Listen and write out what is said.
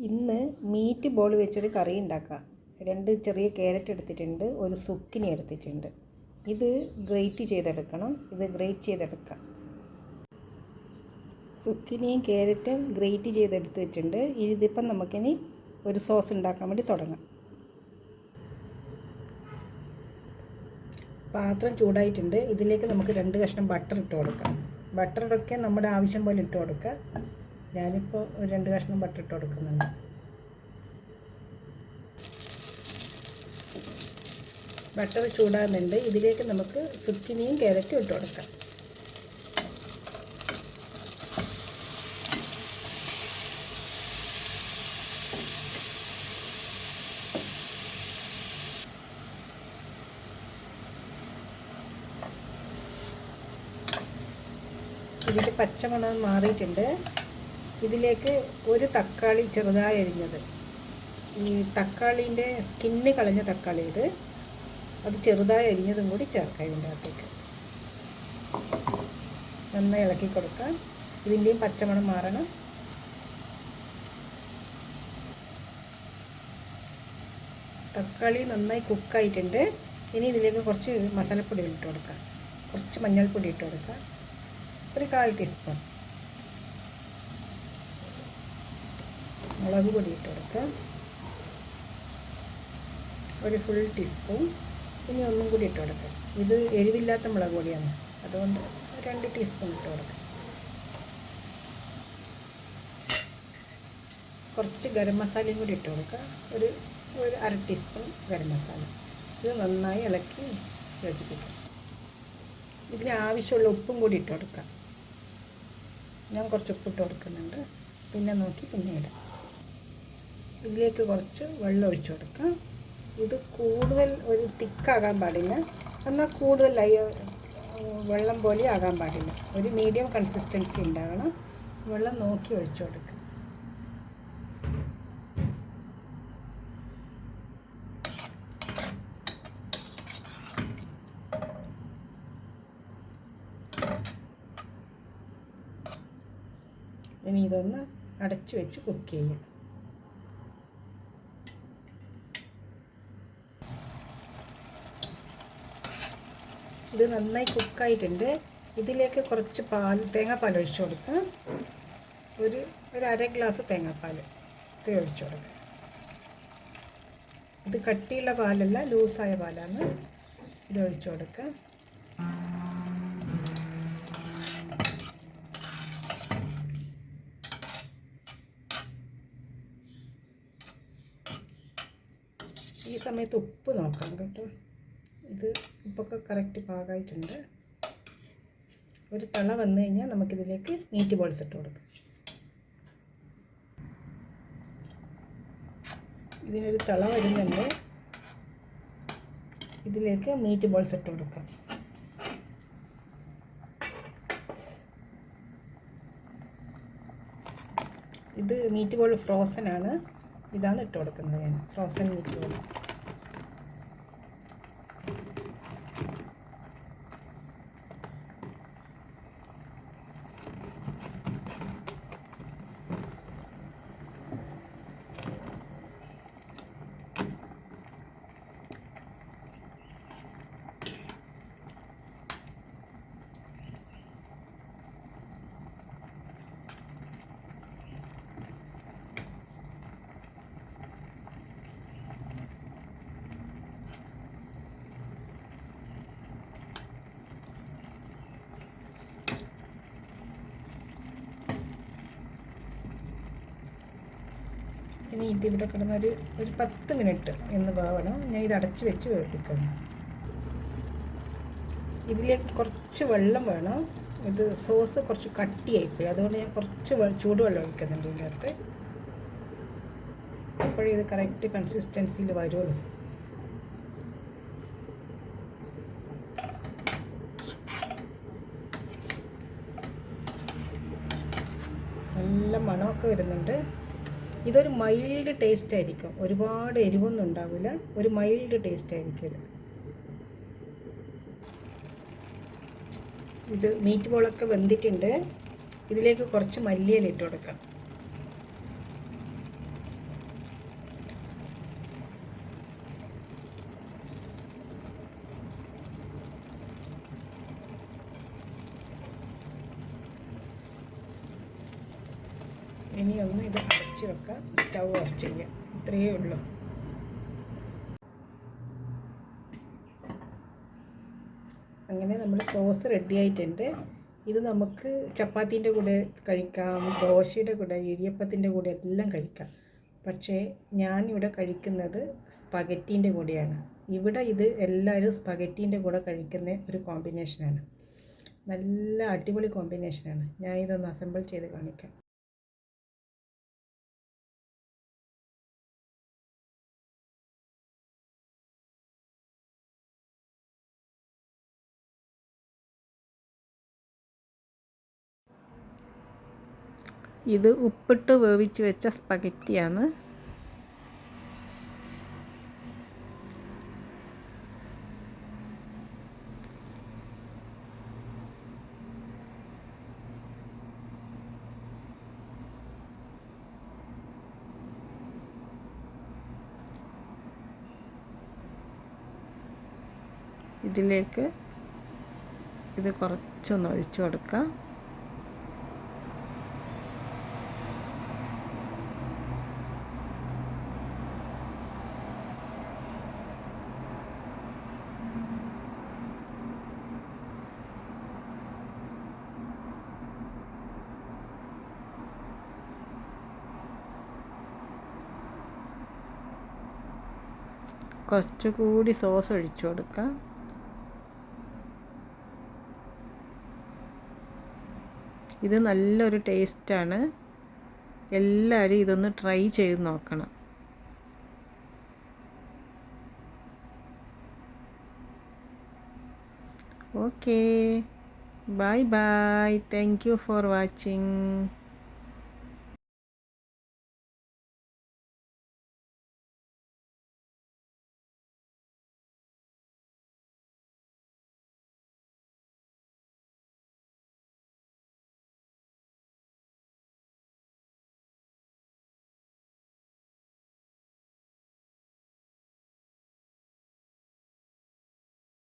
ഇന്ന് meet ball വെച്ചൊരു കറി ഉണ്ടാക്കാം. 2 ചെറിയ ക്യാരറ്റ് എടുത്തിട്ടുണ്ട്, ഒരു സുക്കിനി എടുത്തിട്ടുണ്ട്. ഇത് ഗ്രേറ്റ് ചെയ്തെടുക്കണം. ചെയ്തെടുക്കാം. സുക്കിനിയും ക്യാരറ്റും ഗ്രേറ്റ് ചെയ്തെടുത്തിട്ടുണ്ട്. ഇതിപ്പം നമുക്കിനി ഒരു സോസ് ഉണ്ടാക്കാൻ വേണ്ടി തുടങ്ങാം. പാത്രം ചൂടായിട്ടുണ്ട്. ഇതിലേക്ക് നമുക്ക് 2 കഷ്ണം ബട്ടർ ഇട്ട് കൊടുക്കാം. ബട്ടറൊക്കെ നമ്മുടെ ആവശ്യം പോലെ ഇട്ട് കൊടുക്കുക. ഞാനിപ്പോൾ ഒരു 2 കഷ്ണം ബട്ടർ ഇട്ട് കൊടുക്കുന്നുണ്ട്. ബട്ടർ ചൂടാകുന്നുണ്ട്. ഇതിലേക്ക് നമുക്ക് സുക്കിനിയും ക്യാരറ്റും ഇട്ട് കൊടുക്കാം. ഇതിൽ പച്ചമണം മാറിയിട്ടുണ്ട്. ഇതിലേക്ക് ഒരു തക്കാളി ചെറുതായി അരിഞ്ഞത്, ഈ തക്കാളീൻ്റെ സ്കിന്ന് കളഞ്ഞ തക്കാളി അത് ചെറുതായി അരിഞ്ഞതും കൂടി ചേർക്കാം. ഇതിൻ്റെ അകത്തേക്ക് നന്നായി ഇളക്കി കൊടുക്കാം. ഇതിൻ്റെയും പച്ചമണം മാറണം. തക്കാളി നന്നായി കുക്കായിട്ടുണ്ട്. ഇനി ഇതിലേക്ക് കുറച്ച് മസാലപ്പൊടി ഇട്ട് കൊടുക്കാം. കുറച്ച് മഞ്ഞൾപ്പൊടി ഇട്ട് കൊടുക്കാം. ഒരു 1/4 ടീസ്പൂൺ മുളക് പൊടി ഇട്ട് കൊടുക്കാം. ഒരു ഫുൾ ടീസ്പൂൺ. ഇനി ഒന്നും കൂടി ഇട്ട് കൊടുക്കാം. ഇത് എരിവില്ലാത്ത മുളക് പൊടിയാണ്, അതുകൊണ്ട് 2 ടീസ്പൂൺ ഇട്ട് കൊടുക്കാം. കുറച്ച് ഗരം മസാലയും കൂടി ഇട്ട് കൊടുക്കുക. ഒരു 1/2 ടീസ്പൂൺ ഗരം മസാല. ഇത് നന്നായി ഇളക്കി യോജിപ്പിക്കാം. ഇതിന് ആവശ്യമുള്ള ഉപ്പും കൂടി ഇട്ട് കൊടുക്കാം. ഞാൻ കുറച്ച് ഉപ്പിട്ട് കൊടുക്കുന്നുണ്ട്. പിന്നെ നോക്കി പിന്നെ ഇടാം. ഇതിലേക്ക് കുറച്ച് വെള്ളം ഒഴിച്ചു കൊടുക്കാം. ഇത് കൂടുതൽ ഒരു തിക്കാകാൻ പാടില്ല, എന്നാൽ കൂടുതൽ വെള്ളം പോലെ ആകാൻ പാടില്ല. ഒരു മീഡിയം കൺസിസ്റ്റൻസി ഉണ്ടാകണം. വെള്ളം നോക്കി ഒഴിച്ചു കൊടുക്കുക. ഇനി ഇതൊന്ന് അടച്ചു വെച്ച് കുക്ക് ചെയ്യാം. ഇത് നന്നായി കുക്കായിട്ടുണ്ട്. ഇതിലേക്ക് കുറച്ച് തേങ്ങാപ്പാൽ ഒഴിച്ചു കൊടുക്കാം. ഒരു 1/2 ഗ്ലാസ് തേങ്ങാപ്പാൽ ഇത് ഒഴിച്ചു കൊടുക്കാം. ഇത് കട്ടിയുള്ള പാലല്ല, ലൂസായ പാലാണ്. ഇത് ഒഴിച്ചു കൊടുക്കാം. ഈ സമയത്ത് ഉപ്പ് നോക്കാം കേട്ടോ. ഇത് ഉപ്പൊക്കെ കറക്റ്റ് പാകമായിട്ടുണ്ട്. ഒരു തള വന്നു കഴിഞ്ഞാൽ നമുക്കിതിലേക്ക് മീറ്റ് ബോൾസ് ഇട്ട് കൊടുക്കാം. ഇതിനൊരു തള വരുന്നുണ്ട്. ഇതിലേക്ക് മീറ്റ് ബോൾസ് ഇട്ട് കൊടുക്കാം. ഇത് മീറ്റ് ബോൾ ഫ്രോസൺ ആണ്. ഇതാണ് ഇട്ട് കൊടുക്കുന്നത് ഞാൻ, ഫ്രോസൺ മീറ്റ് ബോൾ. ഇനി ഇതിവിടെ കിടന്നൊരു 10 മിനിറ്റ് എന്ന് വേവണം. ഞാൻ ഇത് അടച്ച് വെച്ച് വേവിക്കുന്നു. ഇതിലേക്ക് കുറച്ച് വെള്ളം വേണം. ഇത് സോസ് കുറച്ച് കട്ടിയായിപ്പോയി, അതുകൊണ്ട് ഞാൻ കുറച്ച് ചൂടുവെള്ളം ഒഴിക്കുന്നുണ്ട് ഇതിൻ്റെ അകത്ത്. അപ്പോഴേ ഇത് കറക്റ്റ് കൺസിസ്റ്റൻസിയിൽ വരുള്ളൂ. നല്ല മണമൊക്കെ വരുന്നുണ്ട്. ഇതൊരു മൈൽഡ് ടേസ്റ്റ് ആയിരിക്കും, ഒരുപാട് എരിവൊന്നും ഉണ്ടാവില്ല. ഒരു മൈൽഡ് ടേസ്റ്റ് ആയിരിക്കും ഇത്. മീറ്റ് ബോളൊക്കെ വെന്തിട്ടുണ്ട്. ഇതിലേക്ക് കുറച്ച് മല്ലിയില ഇട്ട് കൊടുക്കാം. ഇനി ഒന്ന് ഇത് അടച്ച് വെക്കാം, സ്റ്റൗ ഓഫ് ചെയ്യാം. ഇത്രയേ ഉള്ളൂ. അങ്ങനെ നമ്മുടെ സോസ് റെഡി ആയിട്ടുണ്ട്. ഇത് നമുക്ക് ചപ്പാത്തീൻ്റെ കൂടെ കഴിക്കാം, ദോശയുടെ കൂടെ, ഇടിയപ്പത്തിൻ്റെ കൂടെ എല്ലാം കഴിക്കാം. പക്ഷേ ഞാനിവിടെ കഴിക്കുന്നത് സ്പഗറ്റീൻ്റെ കൂടെയാണ്. ഇവിടെ ഇത് എല്ലാവരും സ്പഗറ്റീൻ്റെ കൂടെ കഴിക്കുന്ന ഒരു കോമ്പിനേഷനാണ്. നല്ല അടിപൊളി കോമ്പിനേഷനാണ്. ഞാനിതൊന്ന് അസംബിൾ ചെയ്ത് കാണിക്കാം. ഇത് ഉപ്പിട്ട് വേവിച്ച് വെച്ച സ്പഗറ്റിയാണ്. ഇതിലേക്ക് ഇത് കുറച്ചൊന്ന് ഒഴിച്ചു കൊടുക്കാം. കുറച്ചുകൂടി സോസ് ഒഴിച്ചു കൊടുക്കാം. ഇത് നല്ലൊരു ടേസ്റ്റാണ്. എല്ലാവരും ഇതൊന്ന് ട്രൈ ചെയ്ത് നോക്കണം. Okay, bye bye. Thank you for watching.